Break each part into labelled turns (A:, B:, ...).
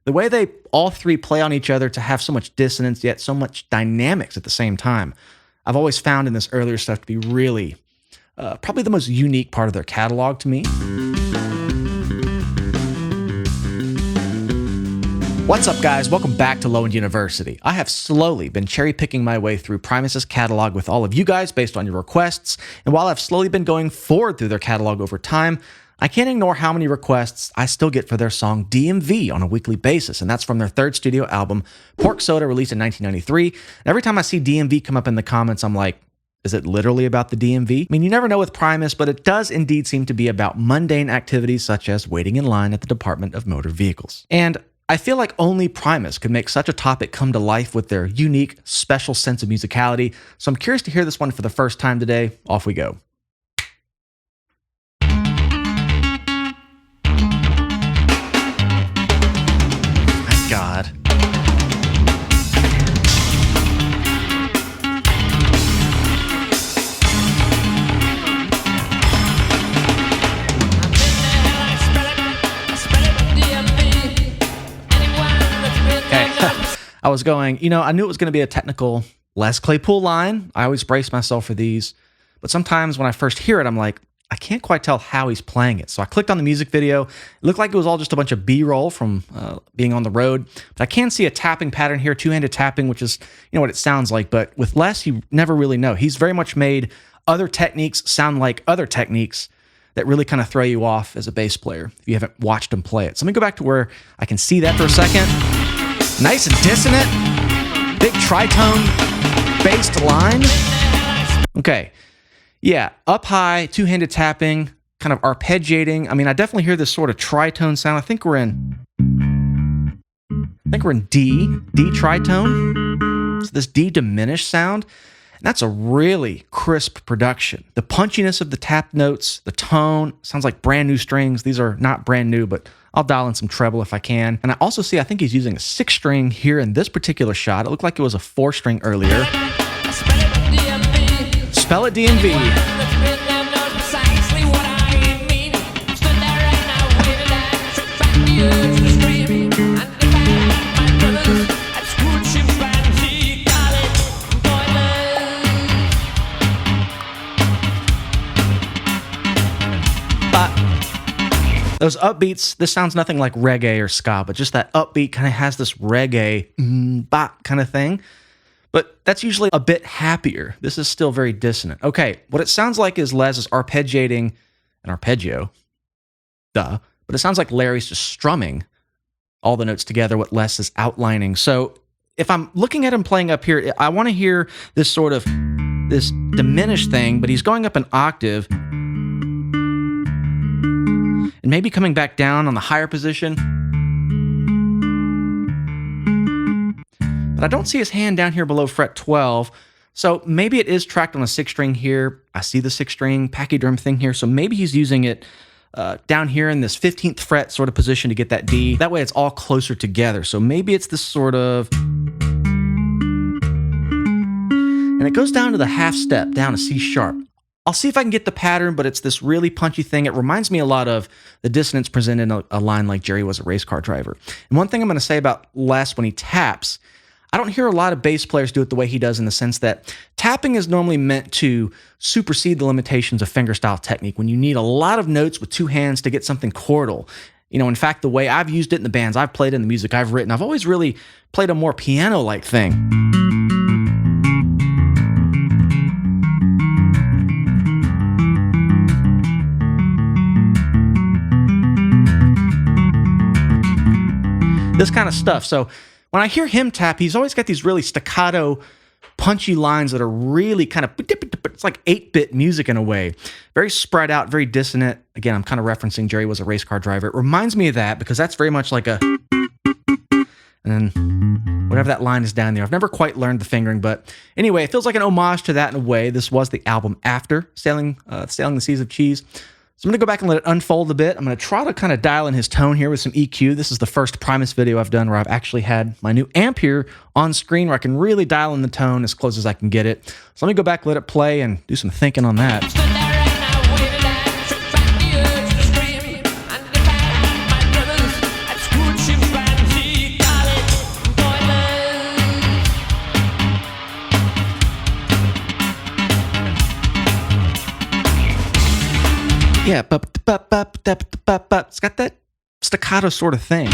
A: The way they all three play on each other to have so much dissonance, yet so much dynamics at the same time, I've always found in this earlier stuff to be really probably the most unique part of their catalog to me. What's up, guys? Welcome back to Low End University. I have slowly been cherry-picking my way through Primus's catalog with all of you guys based on your requests, and while I've slowly been going forward through their catalog over time, I can't ignore how many requests I still get for their song DMV on a weekly basis, and that's from their third studio album, Pork Soda, released in 1993. And every time I see DMV come up in the comments, I'm like, is it literally about the DMV? I mean, you never know with Primus, but it does indeed seem to be about mundane activities such as waiting in line at the Department of Motor Vehicles. And I feel like only Primus could make such a topic come to life with their unique, special sense of musicality, so I'm curious to hear this one for the first time today. Off we go. My God. I was going, I knew it was going to be a technical Les Claypool line. I always brace myself for these. But sometimes when I first hear it, I'm like, I can't quite tell how he's playing it. So I clicked on the music video. It looked like it was all just a bunch of B-roll from being on the road. But I can see a tapping pattern here, two-handed tapping, which is, what it sounds like. But with Les, you never really know. He's very much made other techniques sound like other techniques that really kind of throw you off as a bass player if you haven't watched him play it. So let me go back to where I can see that for a second. Nice and dissonant, big tritone based line. Okay, yeah, up high, two-handed tapping, kind of arpeggiating. I mean, I definitely hear this sort of tritone sound. I think we're in D tritone. So this D diminished sound. And that's a really crisp production. The punchiness of the tap notes, the tone, sounds like brand new strings. These are not brand new, but I'll dial in some treble if I can. And I also see, I think he's using a 6-string here in this particular shot. It looked like it was a 4-string earlier. Spell it DMV. Those upbeats, this sounds nothing like reggae or ska, but just that upbeat kind of has this reggae bop kind of thing. But that's usually a bit happier. This is still very dissonant. Okay, what it sounds like is Les is arpeggiating an arpeggio. Duh. But it sounds like Larry's just strumming all the notes together, what Les is outlining. So if I'm looking at him playing up here, I want to hear this sort of, this diminished thing, but he's going up an octave, and maybe coming back down on the higher position. But I don't see his hand down here below fret 12, so maybe it is tracked on a 6-string here. I see the 6-string pachyderm thing here, so maybe he's using it down here in this 15th fret sort of position to get that D. That way it's all closer together, so maybe it's this sort of... And it goes down to the half step, down to C sharp. I'll see if I can get the pattern, but it's this really punchy thing. It reminds me a lot of the dissonance presented in a line like Jerry Was a Race Car Driver. And one thing I'm going to say about Les when he taps, I don't hear a lot of bass players do it the way he does, in the sense that tapping is normally meant to supersede the limitations of fingerstyle technique when you need a lot of notes with two hands to get something chordal. In fact, the way I've used it in the bands I've played in, the music I've written, I've always really played a more piano-like thing. This kind of stuff. So when I hear him tap, he's always got these really staccato, punchy lines that are really kind of, it's like 8-bit music in a way. Very spread out, very dissonant. Again, I'm kind of referencing Jerry Was a Race Car Driver. It reminds me of that because that's very much like a, and then whatever that line is down there. I've never quite learned the fingering, but anyway, it feels like an homage to that in a way. This was the album after Sailing the Seas of Cheese. So I'm going to go back and let it unfold a bit. I'm going to try to kind of dial in his tone here with some EQ. This is the first Primus video I've done where I've actually had my new amp here on screen where I can really dial in the tone as close as I can get it. So let me go back, let it play, and do some thinking on that. Yeah, it's got that staccato sort of thing.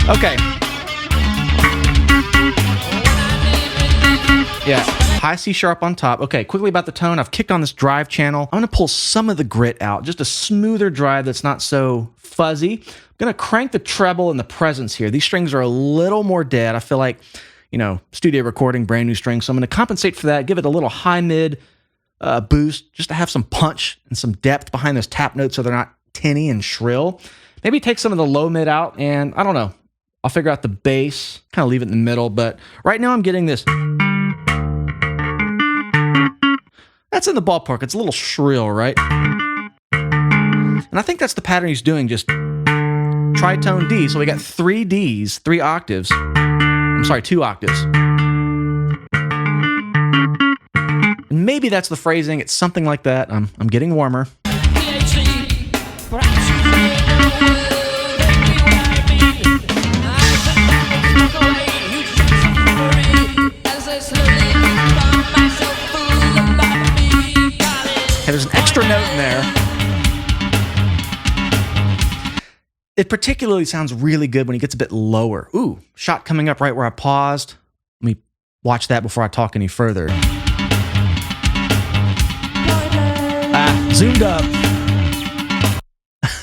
A: Okay. Yeah, high C sharp on top. Okay, quickly about the tone. I've kicked on this drive channel. I'm gonna pull some of the grit out, just a smoother drive that's not so fuzzy. I'm gonna crank the treble and the presence here. These strings are a little more dead. I feel like, you know, studio recording, brand new strings. So I'm gonna compensate for that, give it a little high mid boost, just to have some punch and some depth behind those tap notes so they're not tinny and shrill. Maybe take some of the low mid out, and I don't know. I'll figure out the bass, kind of leave it in the middle, but right now I'm getting this. That's in the ballpark. It's a little shrill, right? And I think that's the pattern he's doing, just tritone D. So we got 3 Ds, 3 octaves. I'm sorry, 2 octaves. And maybe that's the phrasing. It's something like that. I'm getting warmer. There's an extra note in there. It particularly sounds really good when he gets a bit lower. Ooh, shot coming up right where I paused. Let me watch that before I talk any further. Zoomed up.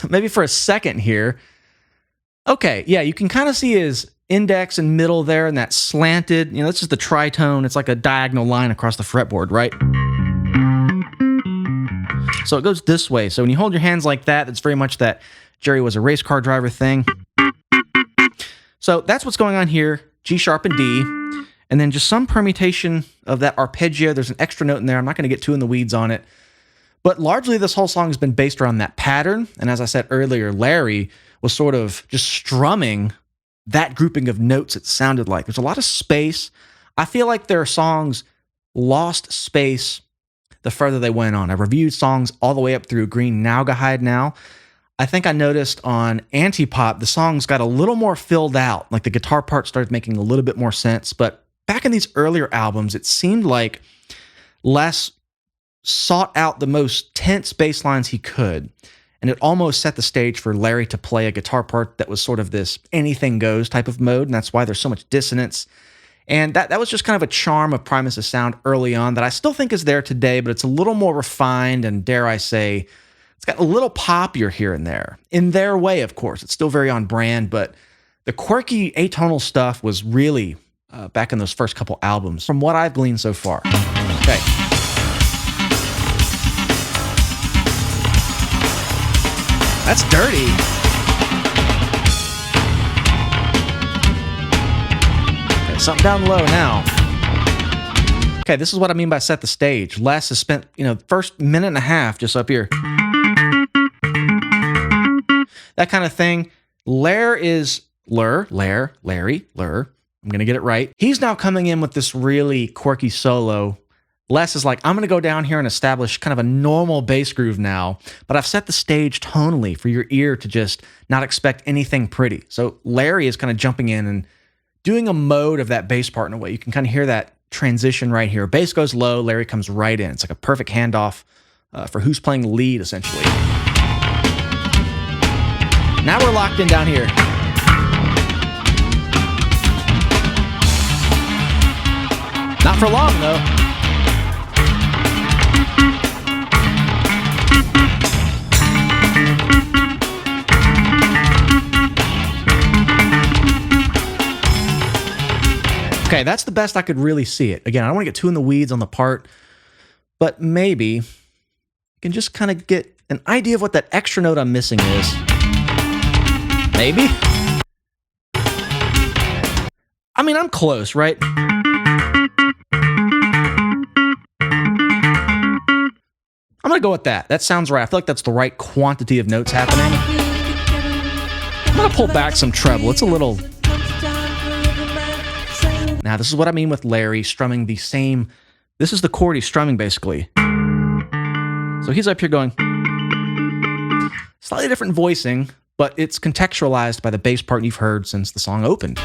A: Maybe for a second here. Okay, yeah, you can kind of see his index and middle there and that slanted, you know, this is the tritone. It's like a diagonal line across the fretboard, right? So it goes this way. So when you hold your hands like that, it's very much that Jerry was a race car driver thing. So that's what's going on here. G sharp and D. And then just some permutation of that arpeggio. There's an extra note in there. I'm not going to get too in the weeds on it. But largely this whole song has been based around that pattern. And as I said earlier, Larry was sort of just strumming that grouping of notes it sounded like. There's a lot of space. I feel like their songs lost space the further they went on. I reviewed songs all the way up through Green Naugahyde now. I think I noticed on Antipop, the songs got a little more filled out. Like the guitar part started making a little bit more sense. But back in these earlier albums, it seemed like Les sought out the most tense bass lines he could. And it almost set the stage for Larry to play a guitar part that was sort of this anything goes type of mode. And that's why there's so much dissonance. And that was just kind of a charm of Primus' sound early on that I still think is there today, but it's a little more refined and, dare I say, it's got a little poppier here and there. In their way, of course. It's still very on brand, but the quirky atonal stuff was really back in those first couple albums, from what I've gleaned so far. Okay. That's dirty. Something down low now. Okay, this is what I mean by set the stage. Les has spent, first minute and a half just up here. That kind of thing. Larry. I'm going to get it right. He's now coming in with this really quirky solo. Les is like, I'm going to go down here and establish kind of a normal bass groove now, but I've set the stage tonally for your ear to just not expect anything pretty. So Larry is kind of jumping in and doing a mode of that bass part in a way. You can kind of hear that transition right here. Bass goes low, Larry comes right in. It's like a perfect handoff for who's playing the lead, essentially. Now we're locked in down here. Not for long, though. Okay, that's the best I could really see it. Again, I don't want to get too in the weeds on the part, but maybe you can just kind of get an idea of what that extra note I'm missing is. Maybe? I mean, I'm close, right? I'm going to go with that. That sounds right. I feel like that's the right quantity of notes happening. I'm going to pull back some treble. It's a little... Now, this is what I mean with Larry strumming the same... This is the chord he's strumming, basically. So he's up here going... Slightly different voicing, but it's contextualized by the bass part you've heard since the song opened.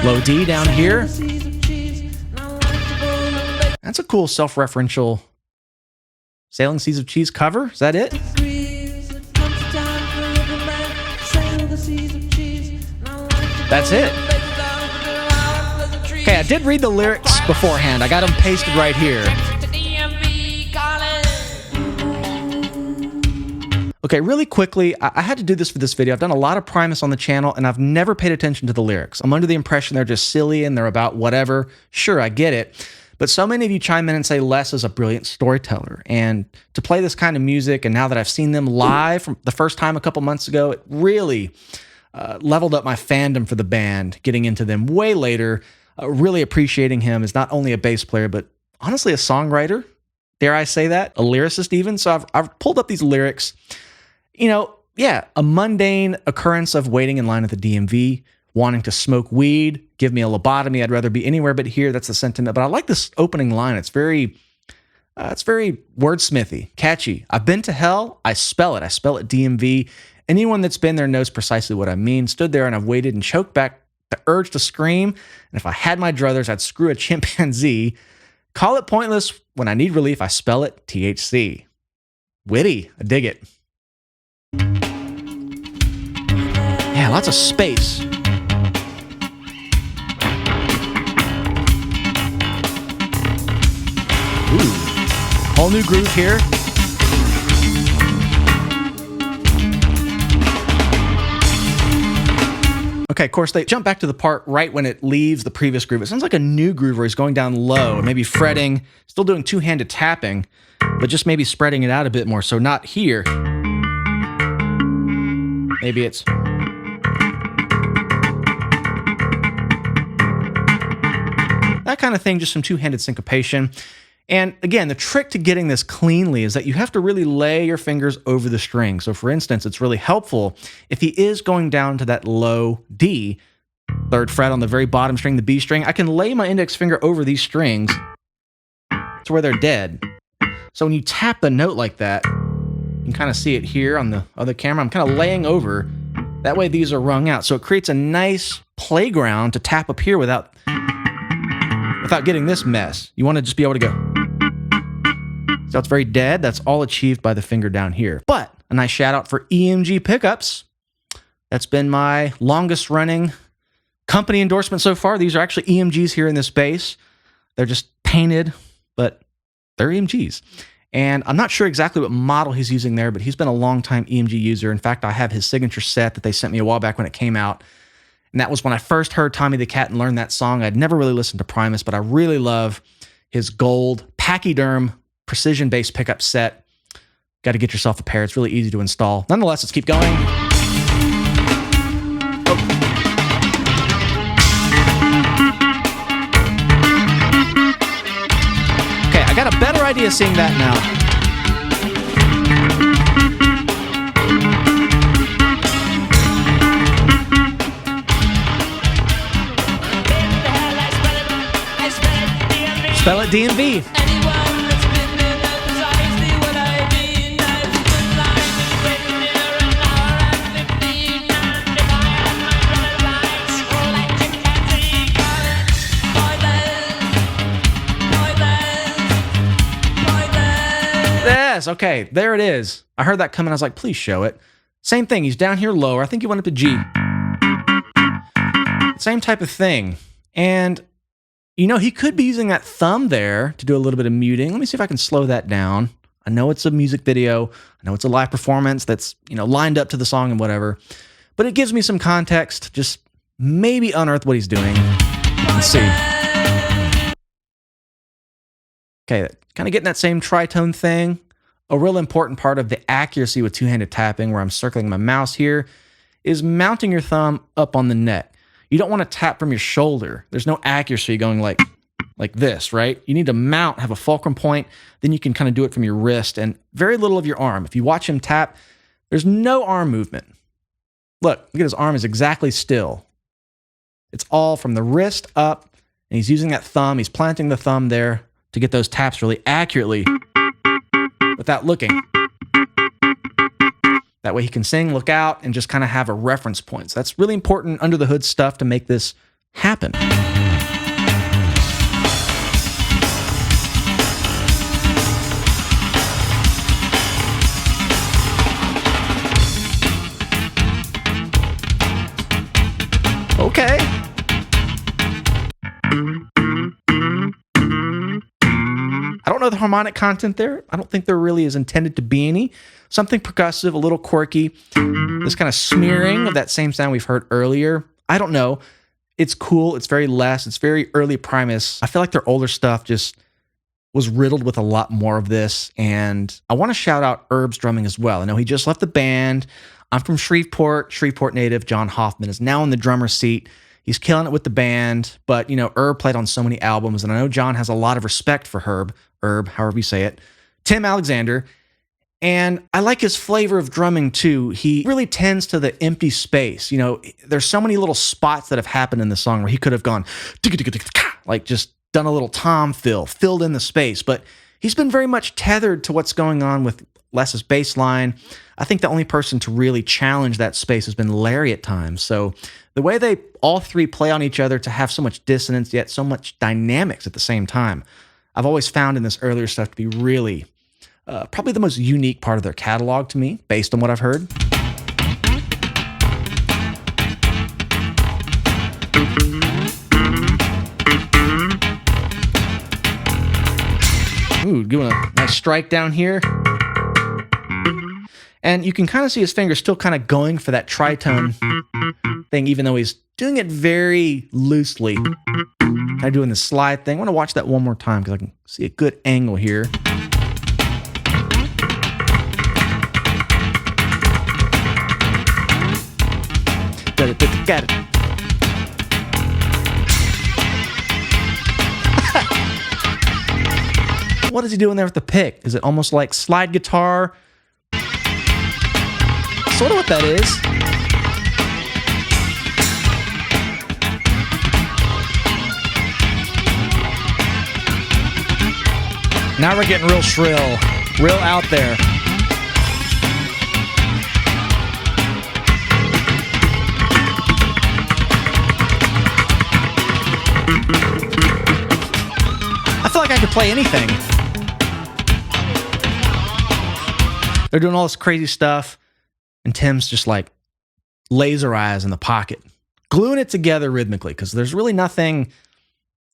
A: Low D down here. That's a cool self-referential Sailing Seas of Cheese cover. Is that it? That's it. Okay, I did read the lyrics beforehand. I got them pasted right here. Okay, really quickly, I had to do this for this video. I've done a lot of Primus on the channel, and I've never paid attention to the lyrics. I'm under the impression they're just silly and they're about whatever. Sure, I get it. But so many of you chime in and say Les is a brilliant storyteller. And to play this kind of music, and now that I've seen them live from the first time a couple months ago, it really leveled up my fandom for the band, getting into them way later, really appreciating him as not only a bass player, but honestly a songwriter. Dare I say that? A lyricist even. So I've pulled up these lyrics. You know, yeah, a mundane occurrence of waiting in line at the DMV, wanting to smoke weed, give me a lobotomy. I'd rather be anywhere but here. That's the sentiment. But I like this opening line. It's very wordsmithy, catchy. I've been to hell. I spell it. I spell it DMV. Anyone that's been there knows precisely what I mean. Stood there and I've waited and choked back the urge to scream. And if I had my druthers, I'd screw a chimpanzee. Call it pointless. When I need relief, I spell it THC. Witty. I dig it. Yeah, lots of space. Ooh, whole new groove here. Okay, of course, they jump back to the part right when it leaves the previous groove. It sounds like a new groove where he's going down low, maybe fretting, still doing two-handed tapping, but just maybe spreading it out a bit more. So not here. Maybe it's... that kind of thing, just some two-handed syncopation. And again, the trick to getting this cleanly is that you have to really lay your fingers over the string. So for instance, it's really helpful if he is going down to that low D, third fret on the very bottom string, the B string, I can lay my index finger over these strings to where they're dead. So when you tap the note like that, you can kind of see it here on the other camera. I'm kind of laying over. That way these are wrung out. So it creates a nice playground to tap up here without getting this mess. You want to just be able to go. So it's very dead. That's all achieved by the finger down here. But a nice shout out for EMG pickups. That's been my longest running company endorsement so far. These are actually EMGs here in this bass. They're just painted, but they're EMGs. And I'm not sure exactly what model he's using there, but he's been a long-time EMG user. In fact, I have his signature set that they sent me a while back when it came out. And that was when I first heard Tommy the Cat and learned that song. I'd never really listened to Primus, but I really love his gold pachyderm precision bass pickup set. Got to get yourself a pair. It's really easy to install. Nonetheless, let's keep going. Okay, I got a better idea seeing that now. Spell it DMV. Yes, okay, there it is. I heard that coming. I was like, please show it. Same thing. He's down here lower. I think he went up to G. Same type of thing. And you know, he could be using that thumb there to do a little bit of muting. Let me see if I can slow that down. I know it's a music video. I know it's a live performance that's, you know, lined up to the song and whatever. But it gives me some context. Just maybe unearth what he's doing. Let's see. Okay, kind of getting that same tritone thing. A real important part of the accuracy with two-handed tapping, where I'm circling my mouse here, is mounting your thumb up on the neck. You don't want to tap from your shoulder. There's no accuracy going like this, right? You need to mount, have a fulcrum point, then you can kind of do it from your wrist and very little of your arm. If you watch him tap, there's no arm movement. Look at his arm is exactly still. It's all from the wrist up, and he's using that thumb. He's planting the thumb there to get those taps really accurately without looking. That way he can sing, look out, and just kind of have a reference point. So that's really important under the hood stuff to make this happen. Okay. I don't know the harmonic content there. I don't think there really is intended to be any. Something percussive, a little quirky. This kind of smearing of that same sound we've heard earlier. I don't know. It's cool. It's very less. It's very early Primus. I feel like their older stuff just was riddled with a lot more of this. And I want to shout out Herb's drumming as well. I know he just left the band. I'm from Shreveport. Shreveport native John Hoffman is now in the drummer's seat. He's killing it with the band. But, Herb played on so many albums. And I know John has a lot of respect for Herb, however you say it, Tim Alexander. And I like his flavor of drumming too. He really tends to the empty space. There's so many little spots that have happened in the song where he could have gone, like just done a little tom fill, filled in the space. But he's been very much tethered to what's going on with Les's bass line. I think the only person to really challenge that space has been Larry at times. So the way they all three play on each other to have so much dissonance, yet so much dynamics at the same time, I've always found in this earlier stuff to be really probably the most unique part of their catalog to me, based on what I've heard. Ooh, doing a nice strike down here. And you can kind of see his fingers still kind of going for that tritone thing, even though he's doing it very loosely. Kind of doing the slide thing. I want to watch that one more time because I can see a good angle here. Got it. What is he doing there with the pick? Is it almost like slide guitar? Sort of what that is. Now we're getting real shrill, real out there. I feel like I could play anything. They're doing all this crazy stuff, and Tim's just like laser eyes in the pocket, gluing it together rhythmically, because there's really nothing,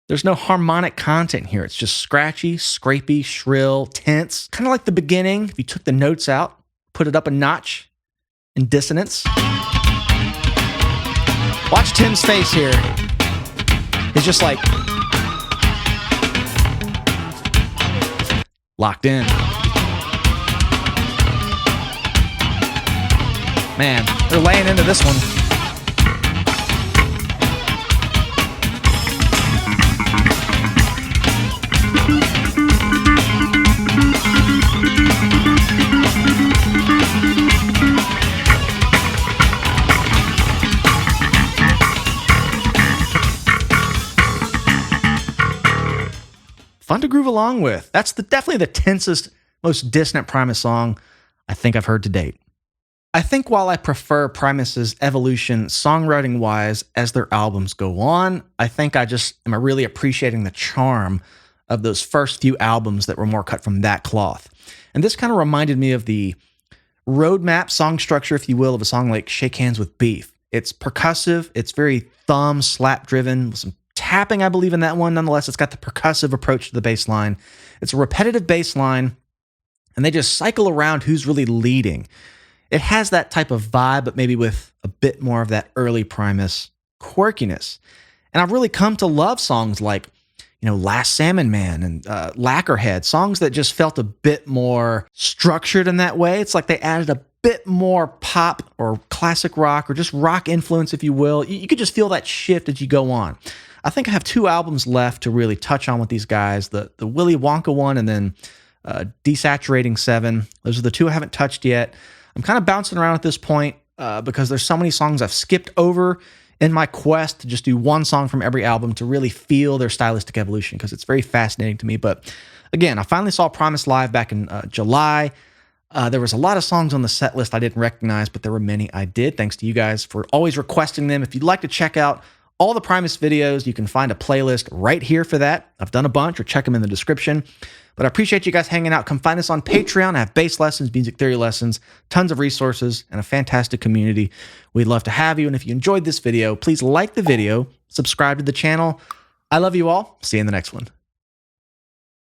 A: there's no harmonic content here. It's just scratchy, scrapey, shrill, tense. Kind of like the beginning, if you took the notes out, put it up a notch in dissonance. Watch Tim's face here. He's just like locked in. Man, they're laying into this one. Fun to groove along with. That's definitely the tensest, most dissonant Primus song I think I've heard to date. I think while I prefer Primus's evolution songwriting-wise as their albums go on, I think I just am really appreciating the charm of those first few albums that were more cut from that cloth. And this kind of reminded me of the roadmap song structure, if you will, of a song like Shake Hands with Beef. It's percussive, it's very thumb slap-driven, with some tapping, I believe, in that one. Nonetheless, it's got the percussive approach to the bass line. It's a repetitive bass line, and they just cycle around who's really leading. It has that type of vibe, but maybe with a bit more of that early Primus quirkiness. And I've really come to love songs like, Last Salmon Man and Lacquerhead, songs that just felt a bit more structured in that way. It's like they added a bit more pop or classic rock or just rock influence, if you will. You could just feel that shift as you go on. I think I have 2 albums left to really touch on with these guys, the Willy Wonka one and then Desaturating 7. Those are the 2 I haven't touched yet. I'm kind of bouncing around at this point because there's so many songs I've skipped over in my quest to just do one song from every album to really feel their stylistic evolution, because it's very fascinating to me. But again, I finally saw Primus live back in July. There was a lot of songs on the set list I didn't recognize, but there were many I did. Thanks to you guys for always requesting them. If you'd like to check out all the Primus videos. You can find a playlist right here for that. I've done a bunch, or check them in the description. But I appreciate you guys hanging out. Come find us on Patreon. I have bass lessons, music theory lessons, tons of resources, and a fantastic community. We'd love to have you. And if you enjoyed this video, please like the video, subscribe to the channel. I love you all. See you in the next one.